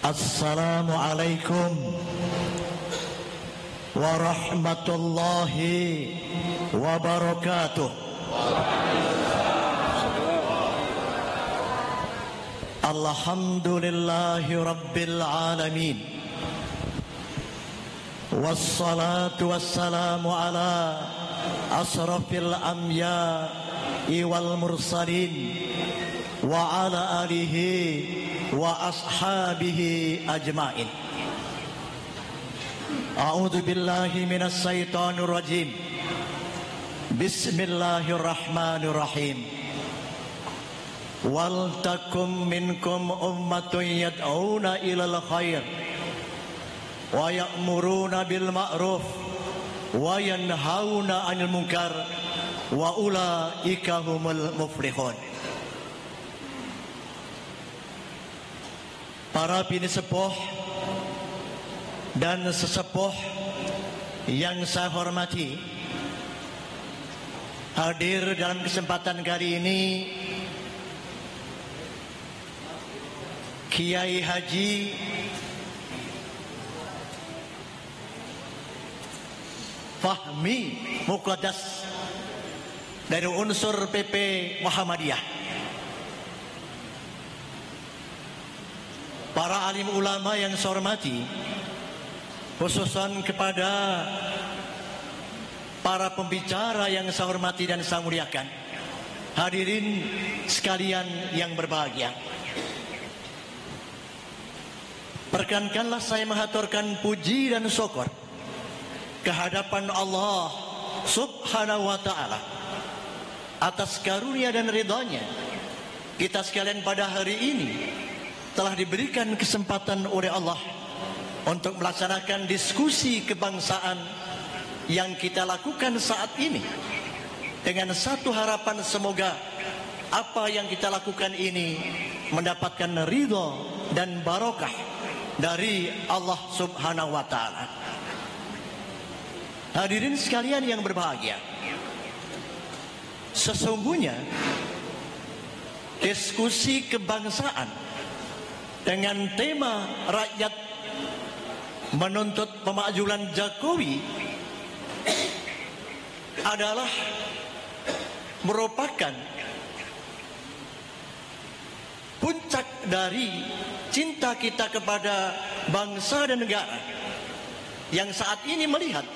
Assalamualaikum warahmatullahi wabarakatuh. Alhamdulillahi rabbil alamin. Wassalatu wassalamu ala asrafil anbiya'i wal mursalin wa ala alihi wa ashabihi ajma'in. A'udzu billahi minas syaitonir rajim. Bismillahirrahmanirrahim. Wal takum minkum ummatun yad'una ilal khair wa ya'muruna bil ma'ruf wa yanhauna 'anil munkar wa ulaika humul muflihun. Para bini sepuh dan sesepuh yang saya hormati, hadir dalam kesempatan kali ini Kiai Haji Fahmi Muqaddas dari unsur PP Muhammadiyah, para alim ulama yang saya hormati, khususnya kepada para pembicara yang saya hormati dan saya muliakan, hadirin sekalian yang berbahagia. Perkenankanlah saya mengaturkan puji dan syukur kehadapan Allah Subhanahu wa ta'ala atas karunia dan ridhanya kita sekalian pada hari ini telah diberikan kesempatan oleh Allah untuk melaksanakan diskusi kebangsaan yang kita lakukan saat ini, dengan satu harapan, semoga apa yang kita lakukan ini mendapatkan ridho dan barokah dari Allah Subhanahu wa ta'ala. Hadirin sekalian yang berbahagia, sesungguhnya diskusi kebangsaan dengan tema rakyat menuntut pemakzulan Jokowi adalah merupakan puncak dari cinta kita kepada bangsa dan negara yang saat ini melihat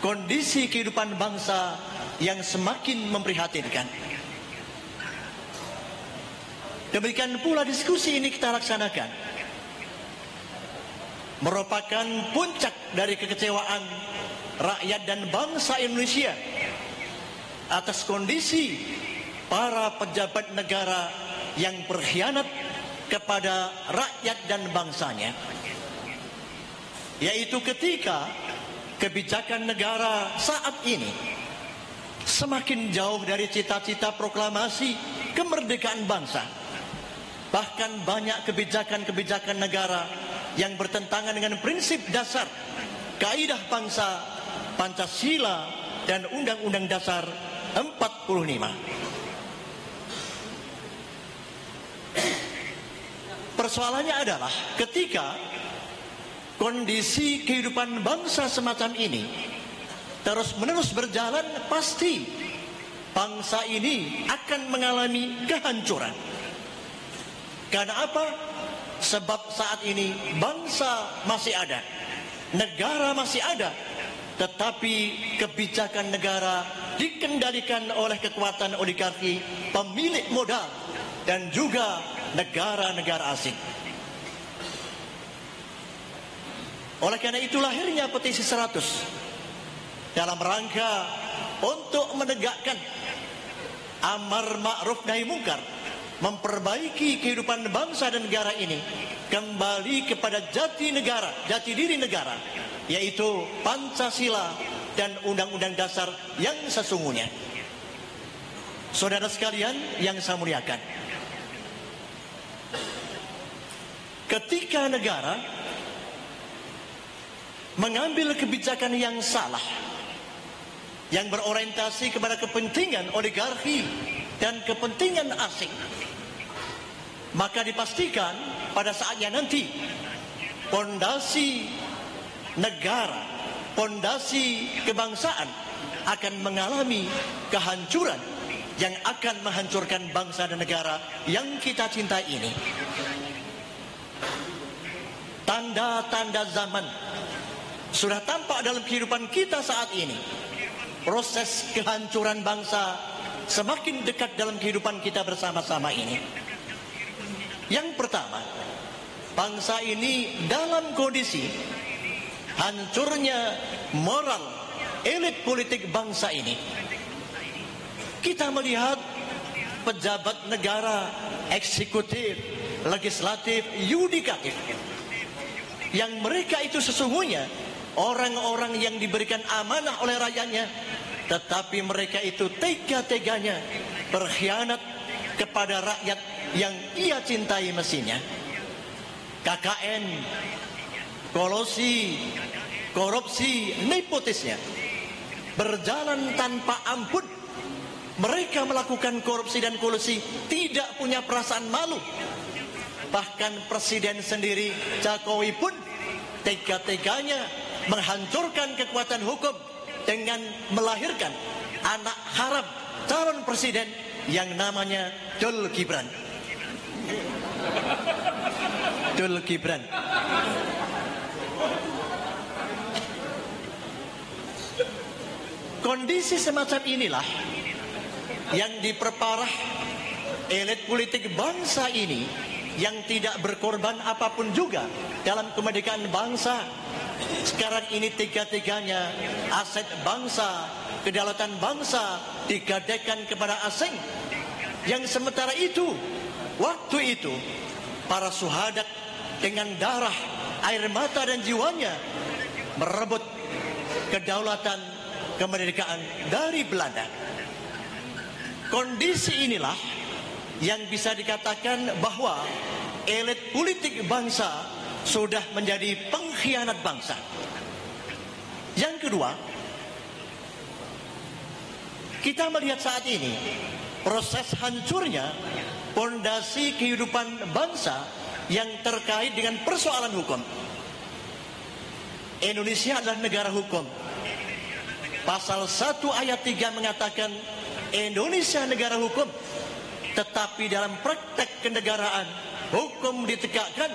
kondisi kehidupan bangsa yang semakin memprihatinkan. Demikian pula diskusi ini kita laksanakan merupakan puncak dari kekecewaan rakyat dan bangsa Indonesia atas kondisi para pejabat negara yang berkhianat kepada rakyat dan bangsanya, yaitu ketika kebijakan negara saat ini semakin jauh dari cita-cita proklamasi kemerdekaan bangsa. Bahkan banyak kebijakan-kebijakan negara yang bertentangan dengan prinsip dasar kaidah bangsa, Pancasila dan Undang-Undang Dasar 45. Persoalannya adalah ketika kondisi kehidupan bangsa semacam ini terus-menerus berjalan, pasti bangsa ini akan mengalami kehancuran. Karena apa? Sebab saat ini bangsa masih ada, negara masih ada, tetapi kebijakan negara dikendalikan oleh kekuatan oligarki, pemilik modal, dan juga negara-negara asing. Oleh karena itu lahirnya petisi 100 dalam rangka untuk menegakkan amar ma'ruf nahi mungkar, memperbaiki kehidupan bangsa dan negara ini kembali kepada jati negara, jati diri negara, yaitu Pancasila dan Undang-Undang Dasar yang sesungguhnya. Saudara sekalian yang saya muliakan, ketika negara mengambil kebijakan yang salah, yang berorientasi kepada kepentingan oligarki dan kepentingan asing, maka dipastikan pada saatnya nanti pondasi negara, pondasi kebangsaan akan mengalami kehancuran yang akan menghancurkan bangsa dan negara yang kita cintai ini. Tanda-tanda zaman sudah tampak dalam kehidupan kita saat ini. Proses kehancuran bangsa semakin dekat dalam kehidupan kita bersama-sama ini. Yang pertama, bangsa ini dalam kondisi hancurnya moral elit politik bangsa ini. Kita melihat pejabat negara, eksekutif, legislatif, yudikatif, yang mereka itu sesungguhnya orang-orang yang diberikan amanah oleh rakyatnya, tetapi mereka itu tega-teganya berkhianat kepada rakyat yang ia cintai mestinya. KKN, kolosi, korupsi, nepotisnya berjalan tanpa ampun. Mereka melakukan korupsi dan kolusi tidak punya perasaan malu. Bahkan presiden sendiri Jokowi pun tega-teganya menghancurkan kekuatan hukum dengan melahirkan anak haram calon presiden yang namanya Dul Gibran. Dul Gibran. Kondisi semacam inilah yang diperparah elit politik bangsa ini yang tidak berkorban apapun juga dalam kemerdekaan bangsa. Sekarang ini tiga-tiganya aset bangsa, kedaulatan bangsa digadaikan kepada asing. Yang sementara itu, waktu itu para syuhada dengan darah, air mata dan jiwanya merebut kedaulatan kemerdekaan dari Belanda. Kondisi inilah yang bisa dikatakan bahwa elit politik bangsa sudah menjadi pengkhianat bangsa. Yang kedua, kita melihat saat ini proses hancurnya pondasi kehidupan bangsa yang terkait dengan persoalan hukum. Indonesia adalah negara hukum. Pasal 1 ayat 3 mengatakan Indonesia negara hukum, tetapi dalam praktek kenegaraan hukum ditegakkan,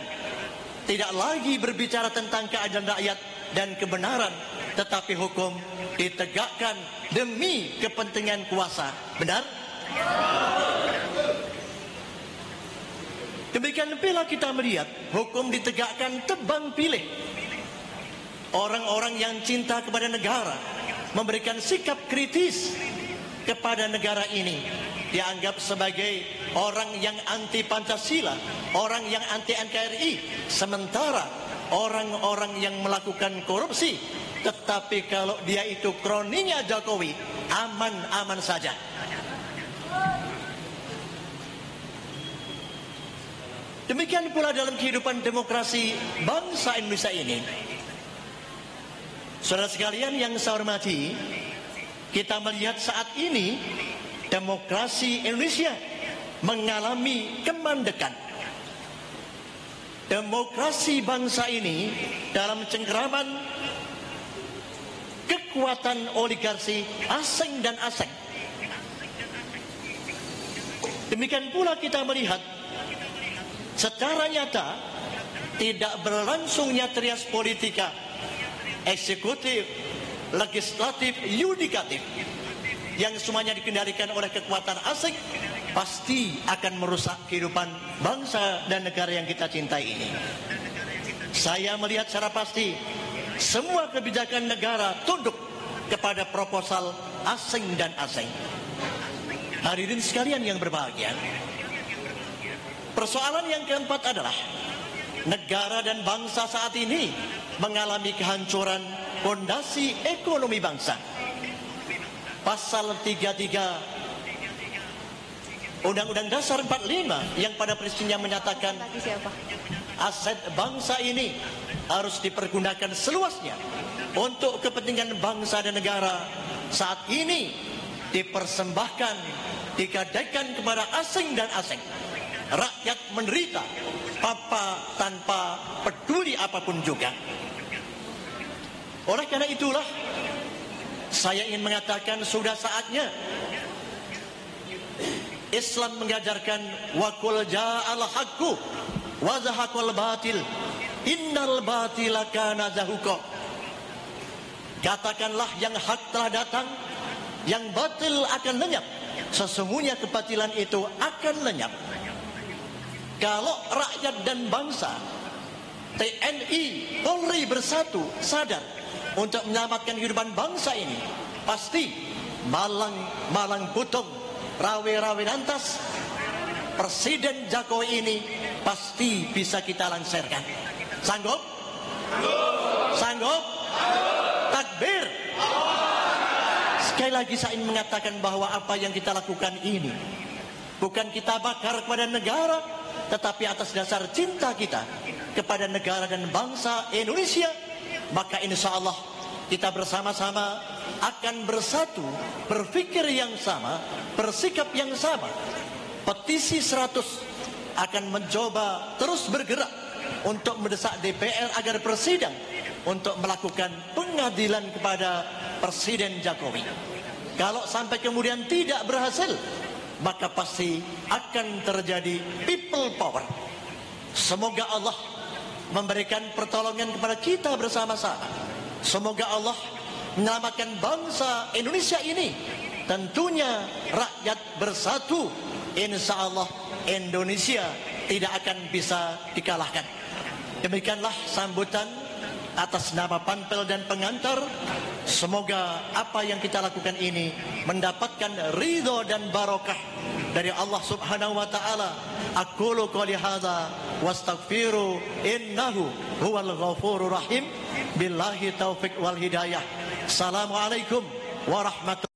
tidak lagi berbicara tentang keadilan rakyat dan kebenaran, tetapi hukum ditegakkan demi kepentingan kuasa. Benar? Demikian pula kita melihat hukum ditegakkan tebang pilih. Orang-orang yang cinta kepada negara memberikan sikap kritis kepada negara ini, dianggap sebagai orang yang anti Pancasila, orang yang anti NKRI. Sementara orang-orang yang melakukan korupsi, tetapi kalau dia itu kroninya Jokowi, aman-aman saja. Demikian pula dalam kehidupan demokrasi bangsa Indonesia ini. Saudara sekalian yang saya hormati, kita melihat saat ini demokrasi Indonesia mengalami kemandekan. Demokrasi bangsa ini dalam cengkeraman kekuatan oligarki asing dan asing. Demikian pula kita melihat secara nyata tidak berlangsungnya trias politika, eksekutif, legislatif, yudikatif, yang semuanya dikendalikan oleh kekuatan asing, pasti akan merusak kehidupan bangsa dan negara yang kita cintai ini. Saya melihat secara pasti semua kebijakan negara tunduk kepada proposal asing dan asing. Hadirin sekalian yang berbahagia, persoalan yang keempat adalah negara dan bangsa saat ini mengalami kehancuran fondasi ekonomi bangsa. Pasal 33 Undang-Undang Dasar 45 yang pada prinsipnya menyatakan aset bangsa ini harus dipergunakan seluasnya untuk kepentingan bangsa dan negara, saat ini dipersembahkan, digadaikan kepada asing dan asing. Rakyat menderita tanpa peduli apapun juga. Oleh karena itulah saya ingin mengatakan sudah saatnya Islam mengajarkan wa qul ja'al haqqu wa zahaqal batil innal batila kana zahuqa. Katakanlah yang hak telah datang, yang batil akan lenyap. Sesungguhnya kebatilan itu akan lenyap. Kalau rakyat dan bangsa, TNI, Polri bersatu, sadar untuk menyelamatkan kehidupan bangsa ini, pasti Malang Putung, Rawe Nantas, Presiden Jokowi ini pasti bisa kita lansirkan. Sanggup? Sanggup? Takbir. Sekali lagi saya ingin mengatakan bahwa apa yang kita lakukan ini bukan kita bakar kepada negara, tetapi atas dasar cinta kita kepada negara dan bangsa Indonesia. Maka insya Allah kita bersama-sama akan bersatu, berpikir yang sama, bersikap yang sama. Petisi 100 akan mencoba terus bergerak untuk mendesak DPR agar bersidang untuk melakukan pengadilan kepada Presiden Jokowi. Kalau sampai kemudian tidak berhasil, maka pasti akan terjadi people power. Semoga Allah memberikan pertolongan kepada kita bersama-sama. Semoga Allah menyelamatkan bangsa Indonesia ini. Tentunya rakyat bersatu, insya Allah Indonesia tidak akan bisa dikalahkan. Demikianlah sambutan atas nama panpel dan pengantar. Semoga apa yang kita lakukan ini mendapatkan ridho dan barokah dari Allah Subhanahu wa taala. Aqulu qouli hadza wastaghfiru innahu huwal ghafurur rahim. Billahi taufik wal hidayah. Assalamualaikum warahmatullahi